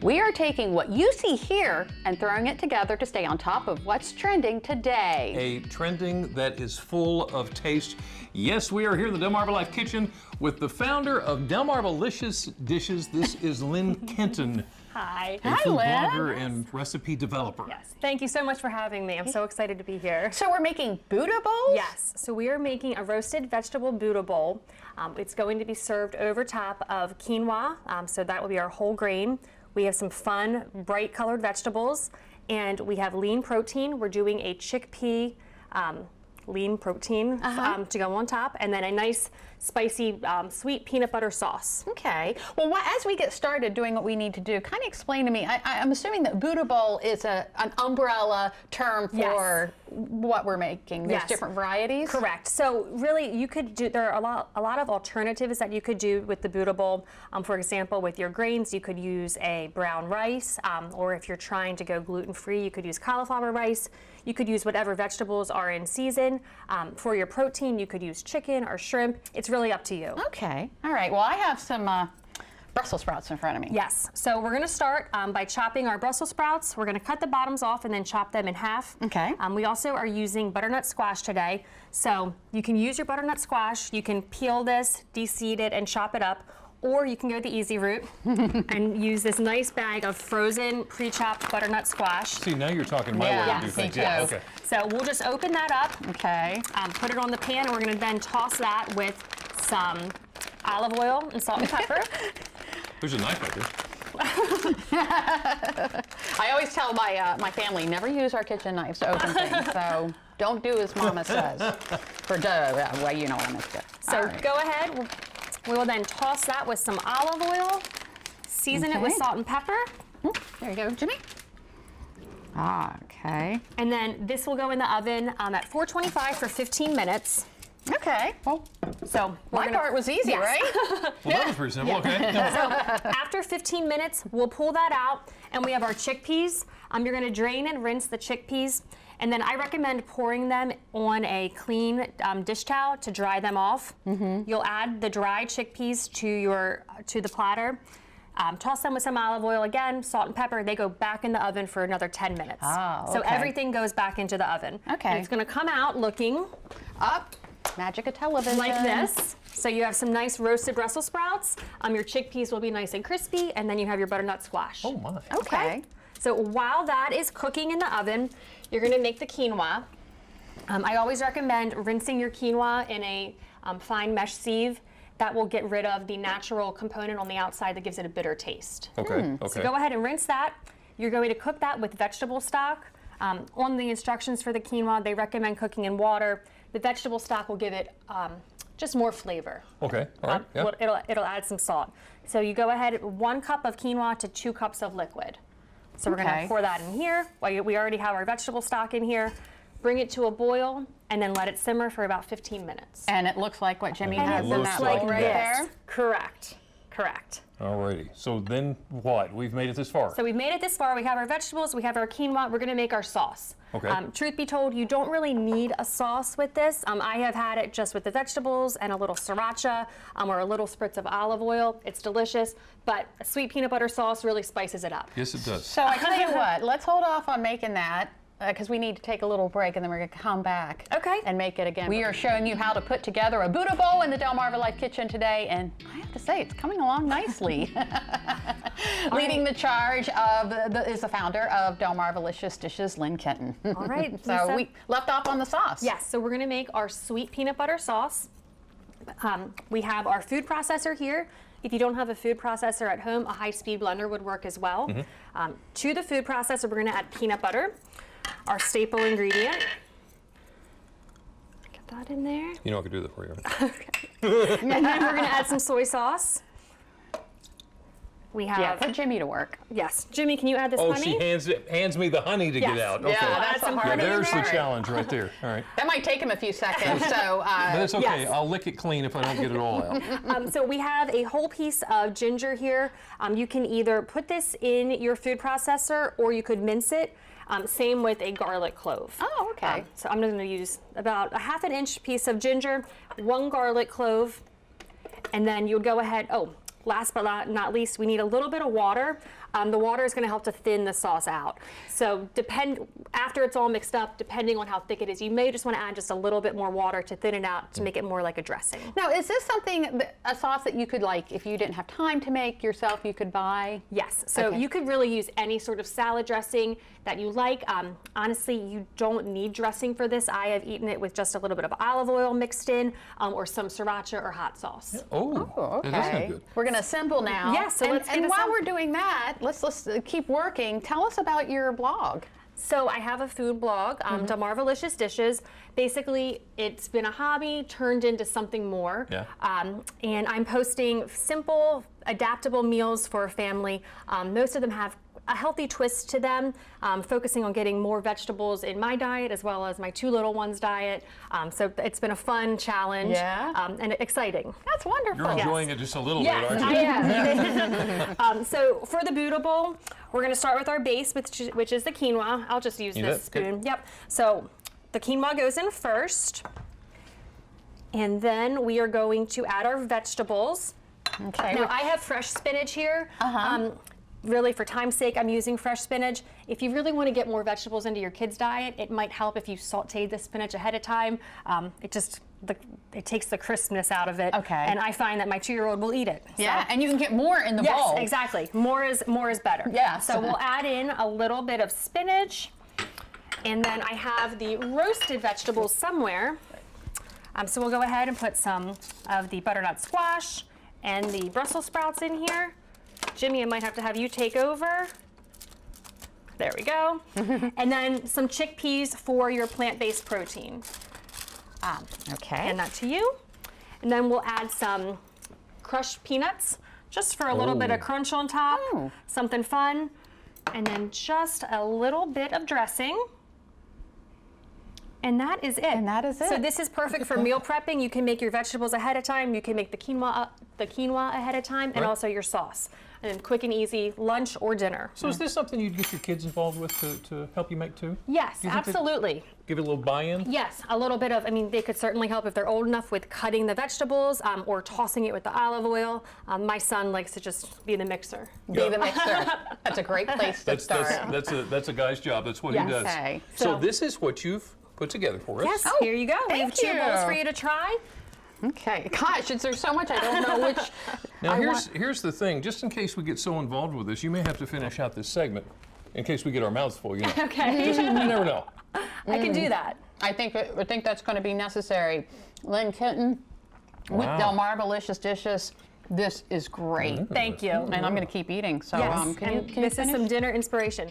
We are taking what you see here and throwing it together to stay on top of what's trending today. A trending that is full of taste. Yes, we are here in the DelmarvaLife Kitchen with the founder of Delmarvalicious Dishes. This is Lynne Kenton. Hi. A food blogger and recipe developer. Yes, thank you so much for having me. I'm so excited to be here. So we're making Buddha bowls? Yes, so we are making a roasted vegetable Buddha bowl. It's going to be served over top of quinoa, so that will be our whole grain. We have some fun, bright colored vegetables, and we have lean protein. We're doing a chickpea lean protein to go on top, and then a nice spicy sweet peanut butter sauce. Okay. Well, as we get started doing what we need to do, kind of explain to me, I'm assuming that Buddha bowl is an umbrella term for what we're making. There's different varieties? Correct. So really, you could do, there are a lot of alternatives that you could do with the Buddha bowl. For example, with your grains, you could use a brown rice, or if you're trying to go gluten-free, you could use cauliflower rice. You could use whatever vegetables are in season. For your protein, you could use chicken or shrimp. It's really up to you. Okay. All right. Well, I have some Brussels sprouts in front of me. Yes. So we're going to start by chopping our Brussels sprouts. We're going to cut the bottoms off and then chop them in half. Okay. We also are using butternut squash today. So you can use your butternut squash. You can peel this, de-seed it, and chop it up. Or you can go the easy route and use this nice bag of frozen, pre-chopped butternut squash. See, now you're talking my way to do things. Yeah, okay. So we'll just open that up. Okay. Put it on the pan, and we're going to then toss that with some olive oil and salt and pepper. There's a knife right there. I always tell my family, never use our kitchen knives to open things, so don't do as Mama says. Well, you know what I meant to do. So go ahead. We will then toss that with some olive oil, season it with salt and pepper. There you go, Jimmy. Okay. And then this will go in the oven at 425 for 15 minutes. Okay. Well, so my part was easy, right? Well, that was pretty simple. Okay. So after 15 minutes, we'll pull that out, and we have our chickpeas. You're going to drain and rinse the chickpeas. And then I recommend pouring them on a clean dish towel to dry them off. You'll add the dried chickpeas to the platter. Toss them with some olive oil again, salt and pepper. They go back in the oven for another 10 minutes. Oh, okay. So everything goes back into the oven. Okay. And it's going to come out looking up. Magic of television. Like this. So you have some nice roasted Brussels sprouts. Your chickpeas will be nice and crispy, and then you have your butternut squash. Oh my. Okay. So while that is cooking in the oven, you're going to make the quinoa. I always recommend rinsing your quinoa in a fine mesh sieve. That will get rid of the natural component on the outside that gives it a bitter taste. Okay. So go ahead and rinse that. You're going to cook that with vegetable stock. On the instructions for the quinoa, they recommend cooking in water. The vegetable stock will give it just more flavor. Okay. All right. Yeah. It'll add some salt. So you go ahead, 1 cup of quinoa to 2 cups of liquid. So we're going to pour that in here. We already have our vegetable stock in here. Bring it to a boil, and then let it simmer for about 15 minutes. And it looks like what Jimmy And has it in looks that like bowl right there? Correct. Correct. Alrighty. So then what? We've made it this far. So we've made it this far. We have our vegetables. We have our quinoa. We're going to make our sauce. Okay. Truth be told, you don't really need a sauce with this. I have had it just with the vegetables and a little sriracha or a little spritz of olive oil. It's delicious, but a sweet peanut butter sauce really spices it up. Yes, it does. So I tell you what, let's hold off on making that because we need to take a little break, and then we're going to come back and make it again. We are showing you how to put together a Buddha bowl in the Delmarva Life Kitchen today, and I have to say, it's coming along nicely. Leading the charge is the founder of Delmarvalicious Dishes, Lynne Kenton. All right. So we left off on the sauce. Yes, so we're going to make our sweet peanut butter sauce. We have our food processor here. If you don't have a food processor at home, a high-speed blender would work as well. To the food processor, we're going to add peanut butter, our staple ingredient. Get that in there. You know I could do that for you. Okay. And then we're going to add some soy sauce. We have put Jimmy to work. Yes, Jimmy, can you add this honey? She hands me the honey to get out. Okay. Yeah, that's the hard there's the challenge right there. All right. That might take him a few seconds, so. But it's okay. Yes. I'll lick it clean if I don't get it all out. So we have a whole piece of ginger here. You can either put this in your food processor or you could mince it. Same with a garlic clove. Oh, okay. So I'm going to use about a 1/2 inch piece of ginger, 1 garlic clove, and then you would go ahead. Oh, last but not least, we need a little bit of water. the water is going to help to thin the sauce out. So after it's all mixed up, depending on how thick it is, you may just want to add just a little bit more water to thin it out to make it more like a dressing. Now, is this a sauce that you could, like, if you didn't have time to make yourself, you could buy? Yes. So you could really use any sort of salad dressing that you like. Honestly, you don't need dressing for this. I have eaten it with just a little bit of olive oil mixed in, or some sriracha or hot sauce. Oh, okay. That sounds good. We're gonna assemble now. Yes, so let's and while we're doing that, let's keep working. Tell us about your blog. So I have a food blog, Delmarvalicious Dishes. Basically, it's been a hobby turned into something more. Yeah. And I'm posting simple, adaptable meals for a family. Most of them have a healthy twist to them, focusing on getting more vegetables in my diet as well as my 2 little ones' diet. So it's been a fun challenge and exciting. That's wonderful. You're enjoying it just a little bit, aren't you? I am. So for the Buddha bowl, we're going to start with our base, which is the quinoa. I'll just use this spoon. Okay. Yep. So the quinoa goes in first, and then we are going to add our vegetables. Okay. Now I have fresh spinach here. Really, for time's sake, I'm using fresh spinach. If you really want to get more vegetables into your kids' diet, it might help if you sauteed the spinach ahead of time. It takes the crispness out of it. Okay. And I find that my 2-year-old will eat it. Yeah, and you can get more in the bowl. Yes, exactly. More is better. Yeah. So we'll add in a little bit of spinach, and then I have the roasted vegetables somewhere. So we'll go ahead and put some of the butternut squash and the Brussels sprouts in here. Jimmy, I might have to have you take over. There we go. And then some chickpeas for your plant-based protein. Okay. Hand that to you. And then we'll add some crushed peanuts, just for a little bit of crunch on top, something fun. And then just a little bit of dressing. And that is it. And that is it. So this is perfect for meal prepping. You can make your vegetables ahead of time. You can make the quinoa ahead of time, and also your sauce. And then quick and easy lunch or dinner. So is this something you'd get your kids involved with to help you make too? Yes, absolutely. Give it a little buy-in? Yes, a little bit of, they could certainly help if they're old enough with cutting the vegetables or tossing it with the olive oil. My son likes to just be the mixer. Be the mixer. That's a great place to start. That's a guy's job. That's what he does. Okay. So this is what you've put together for us. Yes, here you go. We have 2 bowls for you to try. Okay. Gosh, there's so much I don't know which. Now here's the thing. Just in case we get so involved with this, you may have to finish out this segment in case we get our mouths full. You know. Okay. You never know. I can do that. I think that's going to be necessary. Lynne Kenton with Delmarvalicious Dishes. This is great. Thank you. And I'm going to keep eating. So Yes, can you this is finish? some dinner inspiration.